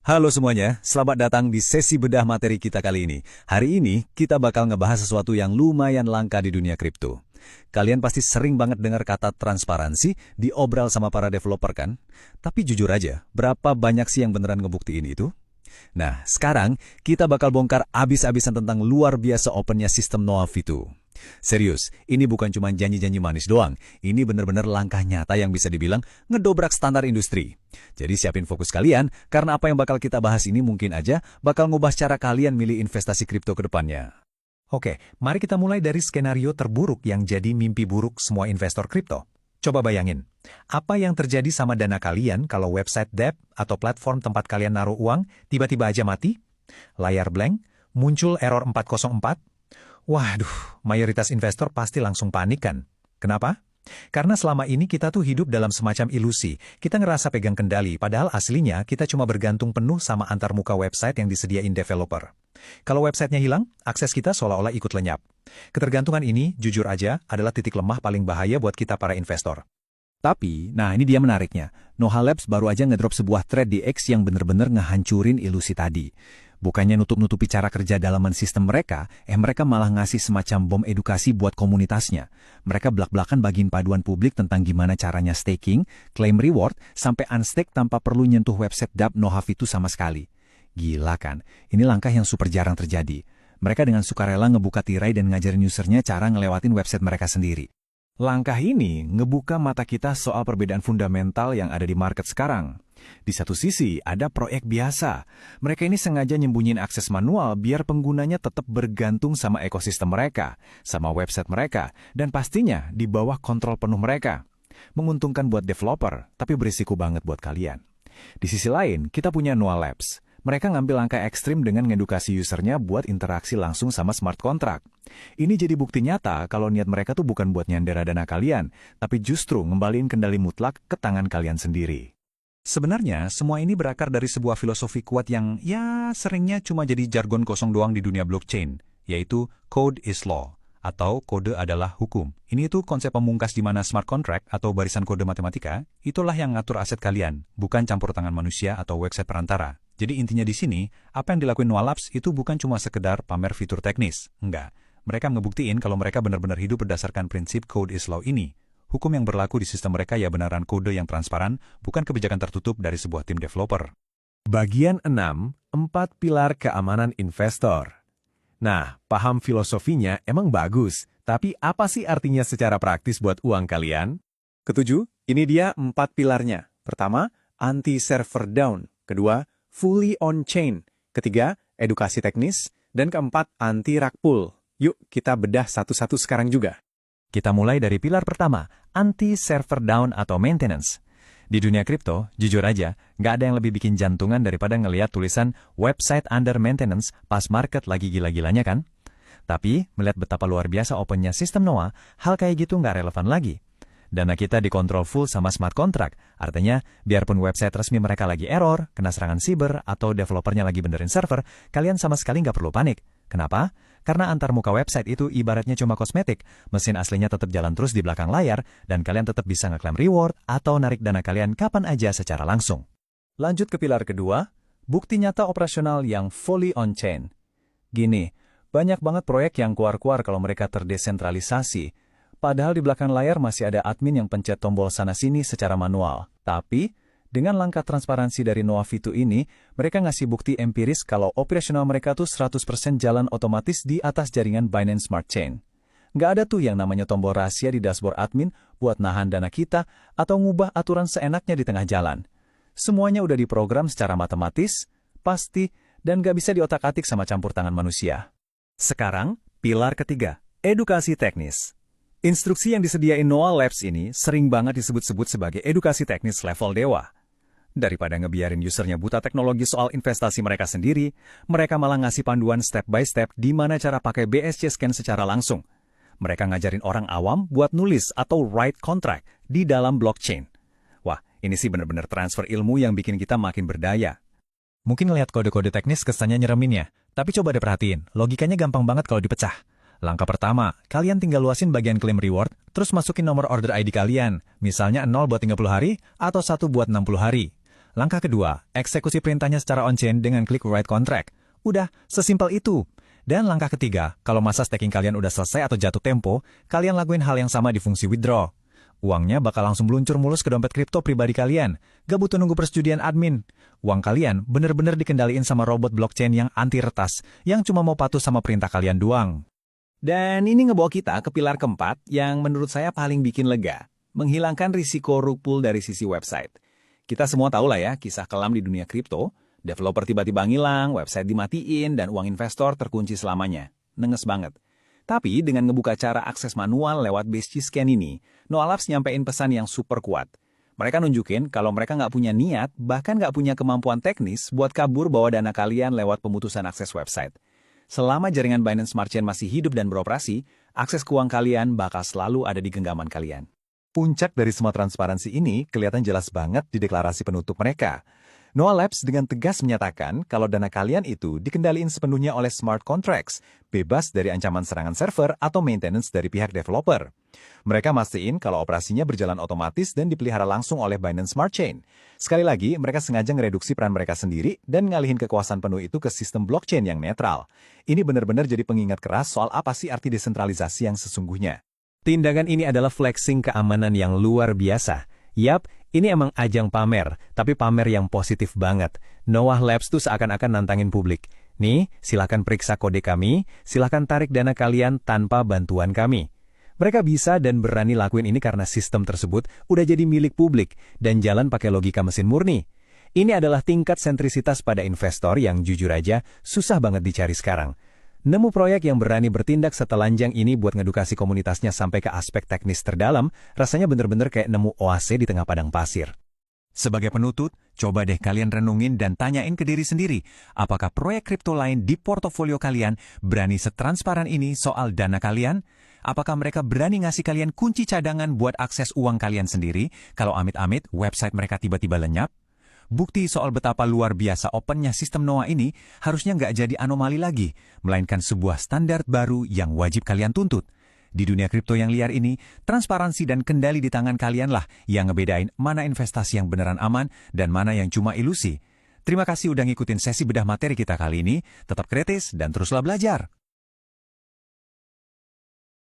Halo semuanya, selamat datang di sesi bedah materi kita kali ini. Hari ini kita bakal ngebahas sesuatu yang lumayan langka di dunia kripto. Kalian pasti sering banget dengar kata transparansi diobral sama para developer kan? Tapi jujur aja, berapa banyak sih yang beneran ngebuktiin itu? Nah, sekarang kita bakal bongkar abis-abisan tentang luar biasa opennya sistem Noah V2. Serius, ini bukan cuma janji-janji manis doang. Ini bener-bener langkah nyata yang bisa dibilang ngedobrak standar industri. Jadi siapin fokus kalian, karena apa yang bakal kita bahas ini mungkin aja bakal ngubah cara kalian milih investasi kripto ke depannya. Oke, mari kita mulai dari skenario terburuk yang jadi mimpi buruk semua investor kripto. Coba bayangin, apa yang terjadi sama dana kalian kalau website debt atau platform tempat kalian naruh uang tiba-tiba aja mati? Layar blank, muncul error 404? Waduh, mayoritas investor pasti langsung panik kan? Kenapa? Karena selama ini kita tuh hidup dalam semacam ilusi. Kita ngerasa pegang kendali, padahal aslinya kita cuma bergantung penuh sama antarmuka website yang disediain developer. Kalau websitenya hilang, akses kita seolah-olah ikut lenyap. Ketergantungan ini, jujur aja, adalah titik lemah paling bahaya buat kita para investor. Tapi, nah ini dia menariknya. Noah Labs baru aja ngedrop sebuah thread di X yang bener-bener ngehancurin ilusi tadi. Bukannya nutup-nutupi cara kerja dalaman sistem mereka, mereka malah ngasih semacam bom edukasi buat komunitasnya. Mereka belak-belakan bagiin paduan publik tentang gimana caranya staking, claim reward, sampai unstake tanpa perlu nyentuh website dApp Noah itu sama sekali. Gila kan? Ini langkah yang super jarang terjadi. Mereka dengan sukarela ngebuka tirai dan ngajarin usernya cara ngelewatin website mereka sendiri. Langkah ini ngebuka mata kita soal perbedaan fundamental yang ada di market sekarang. Di satu sisi, ada proyek biasa. Mereka ini sengaja nyembunyiin akses manual biar penggunanya tetap bergantung sama ekosistem mereka, sama website mereka, dan pastinya di bawah kontrol penuh mereka. Menguntungkan buat developer, tapi berisiko banget buat kalian. Di sisi lain, kita punya Noah Labs. Mereka ngambil langkah ekstrim dengan ngedukasi usernya buat interaksi langsung sama smart contract. Ini jadi bukti nyata kalau niat mereka tuh bukan buat nyandera dana kalian, tapi justru ngembaliin kendali mutlak ke tangan kalian sendiri. Sebenarnya, semua ini berakar dari sebuah filosofi kuat yang seringnya cuma jadi jargon kosong doang di dunia blockchain, yaitu code is law, atau kode adalah hukum. Ini tuh konsep pemungkas di mana smart contract atau barisan kode matematika, itulah yang ngatur aset kalian, bukan campur tangan manusia atau website perantara. Jadi intinya di sini, apa yang dilakuin Noah Labs itu bukan cuma sekedar pamer fitur teknis, enggak. Mereka ngebuktiin kalau mereka benar-benar hidup berdasarkan prinsip code is law ini. Hukum yang berlaku di sistem mereka ya benaran kode yang transparan, bukan kebijakan tertutup dari sebuah tim developer. Bagian 6, 4 pilar keamanan investor. Nah, paham filosofinya emang bagus, tapi apa sih artinya secara praktis buat uang kalian? Ketujuh, ini dia 4 pilarnya. Pertama, anti-server down. Kedua, fully on-chain. Ketiga, edukasi teknis. Dan keempat, anti-rug pull. Yuk, kita bedah satu-satu sekarang juga. Kita mulai dari pilar pertama, anti-server down atau maintenance. Di dunia kripto, jujur aja, nggak ada yang lebih bikin jantungan daripada ngelihat tulisan website under maintenance pas market lagi gila-gilanya kan? Tapi, melihat betapa luar biasa opennya sistem Noah, hal kayak gitu nggak relevan lagi. Dana kita dikontrol full sama smart contract, artinya biarpun website resmi mereka lagi error, kena serangan siber, atau developernya lagi benerin server, kalian sama sekali nggak perlu panik. Kenapa? Karena antarmuka website itu ibaratnya cuma kosmetik, mesin aslinya tetap jalan terus di belakang layar, dan kalian tetap bisa ngeklaim reward atau narik dana kalian kapan aja secara langsung. Lanjut ke pilar kedua, bukti nyata operasional yang fully on-chain. Gini, banyak banget proyek yang keluar-keluar kalau mereka terdesentralisasi, padahal di belakang layar masih ada admin yang pencet tombol sana-sini secara manual. Tapi, dengan langkah transparansi dari Noah V2 ini, mereka ngasih bukti empiris kalau operasional mereka tuh 100% jalan otomatis di atas jaringan Binance Smart Chain. Nggak ada tuh yang namanya tombol rahasia di dashboard admin buat nahan dana kita atau ngubah aturan seenaknya di tengah jalan. Semuanya udah diprogram secara matematis, pasti, dan nggak bisa diotak-atik sama campur tangan manusia. Sekarang, pilar ketiga, edukasi teknis. Instruksi yang disediain Noah Labs ini sering banget disebut-sebut sebagai edukasi teknis level dewa. Daripada ngebiarin usernya buta teknologi soal investasi mereka sendiri, mereka malah ngasih panduan step by step di mana cara pakai BSC scan secara langsung. Mereka ngajarin orang awam buat nulis atau write contract di dalam blockchain. Wah, ini sih bener-bener transfer ilmu yang bikin kita makin berdaya. Mungkin ngelihat kode-kode teknis kesannya nyeremin ya, tapi coba deh perhatiin, logikanya gampang banget kalau dipecah. Langkah pertama, kalian tinggal luasin bagian claim reward, terus masukin nomor order ID kalian, misalnya 0 buat 30 hari atau 1 buat 60 hari. Langkah kedua, eksekusi perintahnya secara on-chain dengan klik write contract. Udah, sesimpel itu. Dan langkah ketiga, kalau masa staking kalian udah selesai atau jatuh tempo, kalian lakuin hal yang sama di fungsi withdraw. Uangnya bakal langsung meluncur mulus ke dompet kripto pribadi kalian. Gak butuh nunggu persetujuan admin. Uang kalian bener-bener dikendaliin sama robot blockchain yang anti retas, yang cuma mau patuh sama perintah kalian doang. Dan ini ngebawa kita ke pilar keempat yang menurut saya paling bikin lega. Menghilangkan risiko rug pull dari sisi website. Kita semua tahu lah ya kisah kelam di dunia kripto. Developer tiba-tiba ngilang, website dimatiin, dan uang investor terkunci selamanya. Nenges banget. Tapi dengan ngebuka cara akses manual lewat base scan ini, Noah Labs nyampein pesan yang super kuat. Mereka nunjukin kalau mereka nggak punya niat, bahkan nggak punya kemampuan teknis buat kabur bawa dana kalian lewat pemutusan akses website. Selama jaringan Binance Smart Chain masih hidup dan beroperasi, akses ke uang kalian bakal selalu ada di genggaman kalian. Puncak dari semua transparansi ini kelihatan jelas banget di deklarasi penutup mereka. Noah Labs dengan tegas menyatakan kalau dana kalian itu dikendaliin sepenuhnya oleh smart contracts, bebas dari ancaman serangan server atau maintenance dari pihak developer. Mereka mastiin kalau operasinya berjalan otomatis dan dipelihara langsung oleh Binance Smart Chain. Sekali lagi, mereka sengaja ngereduksi peran mereka sendiri dan ngalihin kekuasaan penuh itu ke sistem blockchain yang netral. Ini benar-benar jadi pengingat keras soal apa sih arti desentralisasi yang sesungguhnya. Tindakan ini adalah flexing keamanan yang luar biasa. Yap, ini emang ajang pamer, tapi pamer yang positif banget. Noah Labs tuh seakan-akan nantangin publik. Nih, silakan periksa kode kami, silakan tarik dana kalian tanpa bantuan kami. Mereka bisa dan berani lakuin ini karena sistem tersebut udah jadi milik publik dan jalan pakai logika mesin murni. Ini adalah tingkat sentrisitas pada investor yang jujur aja susah banget dicari sekarang. Nemu proyek yang berani bertindak setelanjang ini buat ngedukasi komunitasnya sampai ke aspek teknis terdalam, rasanya bener-bener kayak nemu oase di tengah padang pasir. Sebagai penutup, coba deh kalian renungin dan tanyain ke diri sendiri, apakah proyek kripto lain di portofolio kalian berani setransparan ini soal dana kalian? Apakah mereka berani ngasih kalian kunci cadangan buat akses uang kalian sendiri kalau amit-amit website mereka tiba-tiba lenyap? Bukti soal betapa luar biasa opennya sistem Noah ini harusnya nggak jadi anomali lagi, melainkan sebuah standar baru yang wajib kalian tuntut. Di dunia kripto yang liar ini, transparansi dan kendali di tangan kalianlah yang ngebedain mana investasi yang beneran aman dan mana yang cuma ilusi. Terima kasih udah ngikutin sesi bedah materi kita kali ini, tetap kritis dan teruslah belajar.